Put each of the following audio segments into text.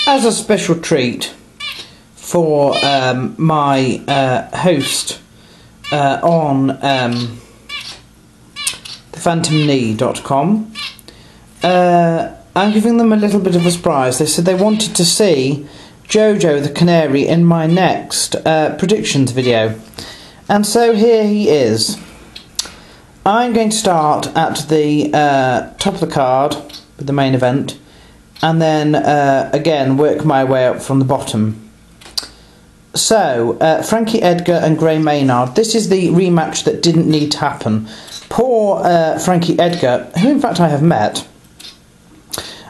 as a special treat for my host on thephantomknee.com, I'm giving them a little bit of a surprise. They said they wanted to see Jojo the Canary in my next predictions video. And so here he is. I'm going to start at the top of the card with the main event, and then again work my way up from the bottom. So, Frankie Edgar and Maynard. This is the rematch that didn't need to happen. Poor Frankie Edgar, who in fact I have met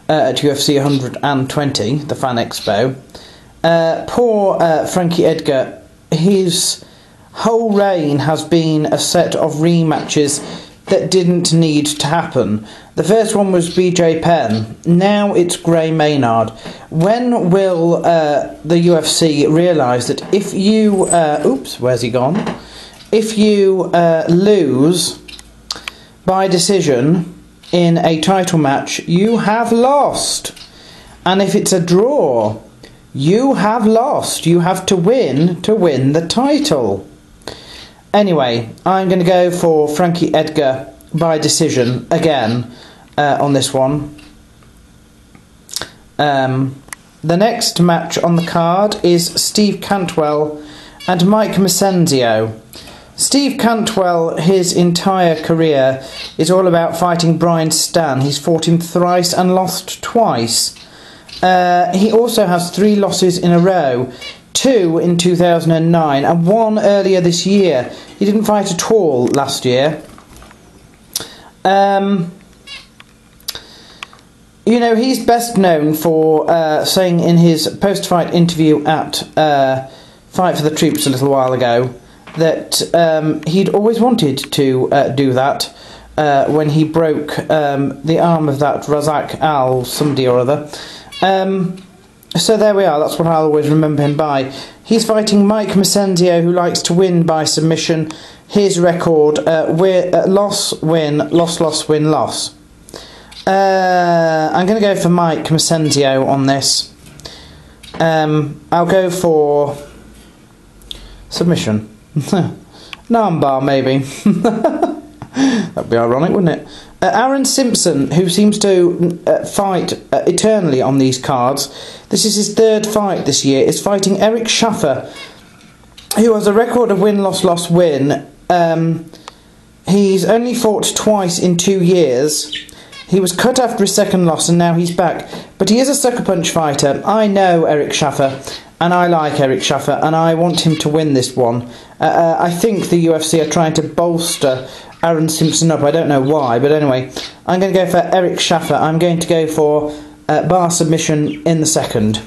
at UFC 120, the Fan Expo. Poor Frankie Edgar, his whole reign has been a set of rematches that didn't need to happen. The first one was BJ Penn, now it's Maynard. When will the UFC realise that if you... oops, where's he gone? If you lose by decision in a title match, you have lost. And if it's a draw, you have lost. You have to win the title. Anyway, I'm going to go for Frankie Edgar by decision again on this one. The next match on the card is Steve Cantwell and Mike Messenzio. Steve Cantwell, his entire career is all about fighting Brian Stann. He's fought him thrice and lost twice. He also has 3 losses in a row. 2 in 2009 and 1 earlier this year. He didn't fight at all last year. You know, he's best known for saying in his post-fight interview at Fight for the Troops a little while ago that he'd always wanted to do that when he broke the arm of that Razak Al somebody or other. So there we are, that's what I'll always remember him by. He's fighting Mike Messenzio, who likes to win by submission. His record, loss, win, loss, loss, win, loss. I'm going to go for Mike Messenzio on this. I'll go for submission. No armbar, maybe. That'd be ironic, wouldn't it? Aaron Simpson, who seems to fight eternally on these cards. This is his 3rd fight this year. Is fighting Eric Schaffer, who has a record of win, loss, loss, win. He's only fought twice in 2 years. He was cut after his 2nd loss and now he's back. But he is a sucker punch fighter. I know Eric Schaffer and I like Eric Schaffer and I want him to win this one. I think the UFC are trying to bolster Aaron Simpson up. I don't know why, but anyway, I'm going to go for Eric Schaffer. I'm going to go for bar submission in the 2nd.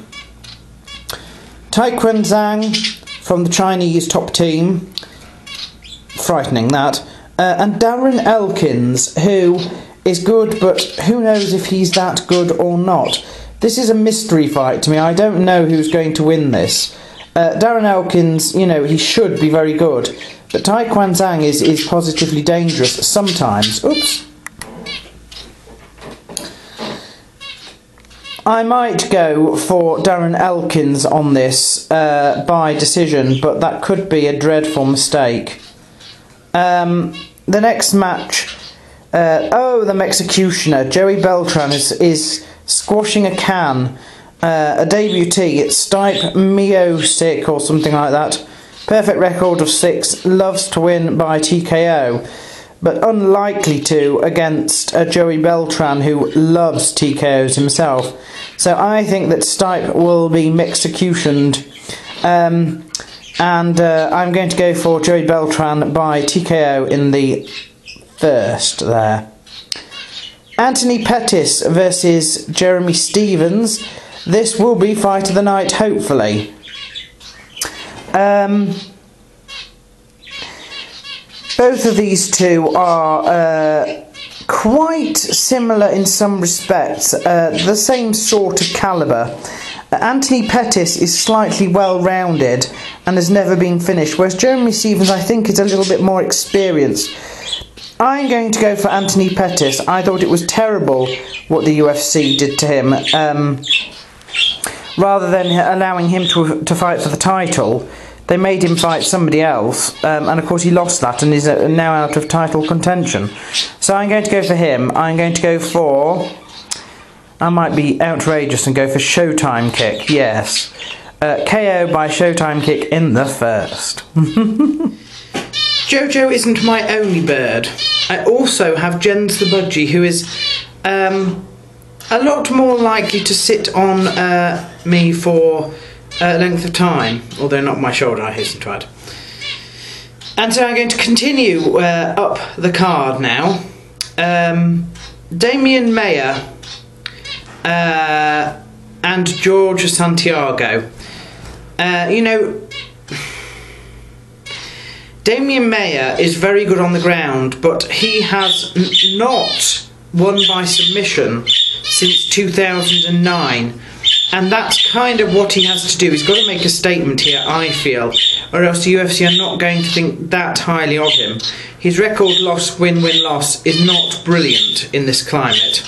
Taekwon Zhang from the Chinese top team. Frightening, that. And Darren Elkins, who is good, but who knows if he's that good or not. This is a mystery fight to me. I don't know who's going to win this. Darren Elkins, you know, he should be very good. But Taekwon Zhang is positively dangerous sometimes. Oops. I might go for Darren Elkins on this by decision, but that could be a dreadful mistake. The next match, the Mexicutioner, Joey Beltran is squashing a can. A debutee, it's Stipe Miocic or something like that. Perfect record of 6, loves to win by TKO, but unlikely to against Joey Beltran, who loves TKOs himself. So I think that Stipe will be Mexicutioned, and I'm going to go for Joey Beltran by TKO in the 1st there. Anthony Pettis versus Jeremy Stevens. This will be fight of the night, hopefully. Both of these two are quite similar in some respects, the same sort of calibre. Anthony Pettis is slightly well-rounded and has never been finished, whereas Jeremy Stevens, I think, is a little bit more experienced. I'm going to go for Anthony Pettis. I thought it was terrible what the UFC did to him. rather than allowing him to fight for the title, they made him fight somebody else, and of course he lost that and is now out of title contention. So I'm going to go for him. I'm going to go for... I might be outrageous and go for Showtime Kick, yes. KO by Showtime Kick in the first. Jojo isn't my only bird. I also have Jens the Budgie, who is a lot more likely to sit on me for length of time, although not my shoulder, I hasten to add. And so I'm going to continue up the card now. Damian Mayer and George Santiago. You know, Damian Mayer is very good on the ground, but he has not won by submission since 2009. And that's kind of what he has to do. He's got to make a statement here, I feel, or else the UFC are not going to think that highly of him. His record loss, win, win, loss is not brilliant in this climate.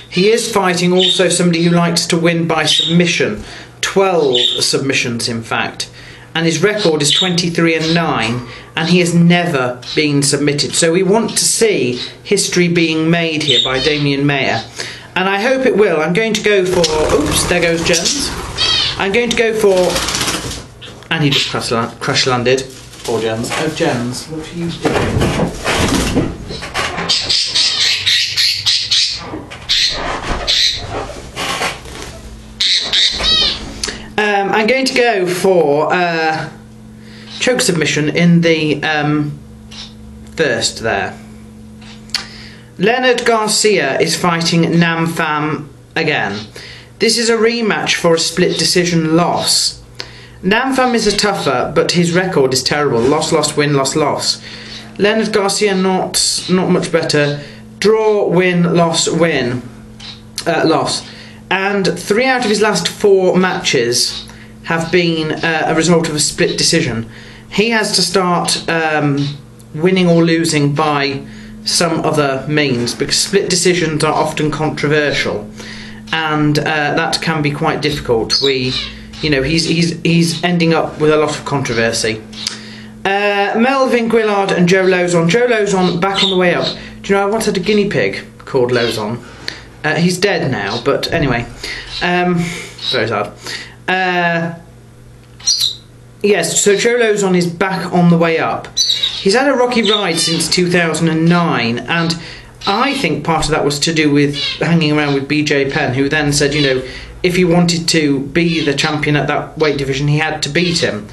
He is fighting also somebody who likes to win by submission, 12 submissions in fact, and his record is 23-9, and he has never been submitted. So we want to see history being made here by Damian Mayer. And I hope it will. I'm going to go for... Oops, there goes Jens. I'm going to go for... And he just crash landed. Poor Jens. Oh, Jens, what are you doing? I'm going to go for choke submission in the first there. Leonard Garcia is fighting Nam Pham again. This is a rematch for a split decision loss. Nam Pham is a tougher, but his record is terrible. Loss, loss, win, loss, loss. Leonard Garcia not much better. Draw, win, loss, win. Loss. And 3 out of his last 4 matches have been a result of a split decision. He has to start winning or losing by some other means, because split decisions are often controversial, and that can be quite difficult. He's ending up with a lot of controversy. Melvin Guillard and Joe Lozon. Joe Lozon back on the way up. Do you know, I once had a guinea pig called Lozon. He's dead now, but anyway, very sad. Yes, so Joe Lozon is back on the way up. He's had a rocky ride since 2009, and I think part of that was to do with hanging around with BJ Penn, who then said, you know, if he wanted to be the champion at that weight division, he had to beat him.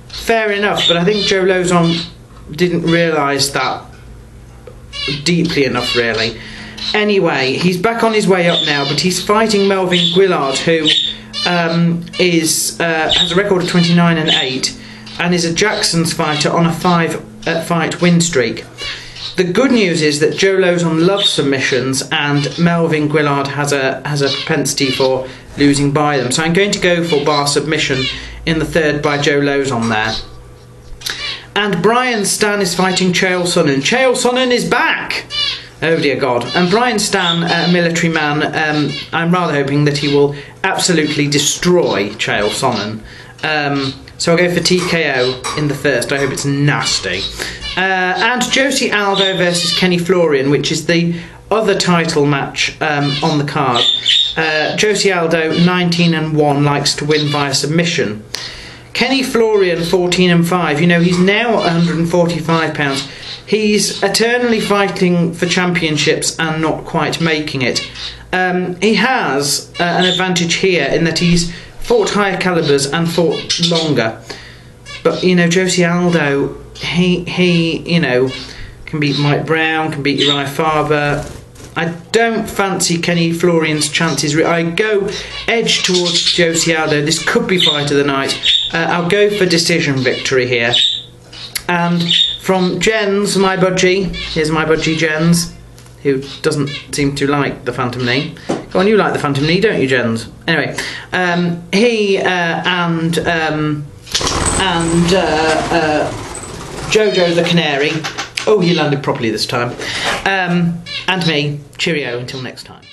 Fair enough, but I think Joe Lozon didn't realise that deeply enough, really. Anyway, he's back on his way up now, but he's fighting Melvin Guillard, who has a record of 29-8, and is a Jackson's fighter on a 5-fight win streak. The good news is that Joe Lozon loves submissions, and Melvin Guillard has a propensity for losing by them. So I'm going to go for bar submission in the third by Joe Lozon there. And Brian Stan is fighting Chael Sonnen. Chael Sonnen is back! Oh dear God. And Brian Stan, a military man, I'm rather hoping that he will absolutely destroy Chael Sonnen. So I'll go for TKO in the first. I hope it's nasty. And Josie Aldo versus Kenny Florian, which is the other title match on the card. Josie Aldo, 19-1, likes to win via submission. Kenny Florian, 14-5. You know, he's now 145 pounds. He's eternally fighting for championships and not quite making it. He has an advantage here in that he's fought higher calibers and fought longer. But, you know, Josie Aldo, he you know, can beat Mike Brown, can beat Uriah Faber. I don't fancy Kenny Florian's chances. I go edge towards Josie Aldo. This could be fight of the night. I'll go for decision victory here. And from Jens, my budgie, here's my budgie Jens, who doesn't seem to like the Phantom Knee. Go on, you like the Phantom Knee, don't you, Jens? Anyway, he and Jojo the Canary. Oh, he landed properly this time. And me. Cheerio until next time.